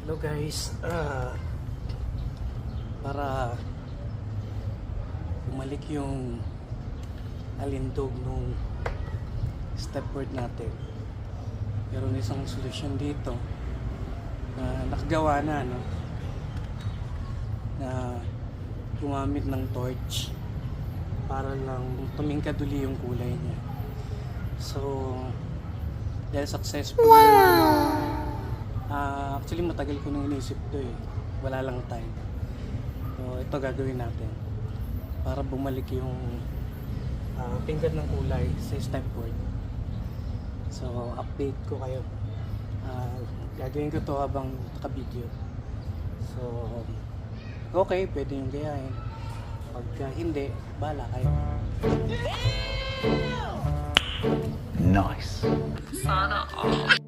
Hello guys, para bumalik yung alindog nung stepboard natin, meron isang solusyon dito na nakagawa na, no? Na gumamit ng torch para lang tumingkad uli yung kulay niya. So dahil successful, actually matagal ko nang inisip to eh, wala lang time. So ito gagawin natin para bumalik yung tingkad ng kulay sa stepboard. So update ko kayo, gagawin ko to habang naka-video. So okay, pwede yung gayahin. Pagka hindi, bahala kayo. Nice. Sana all.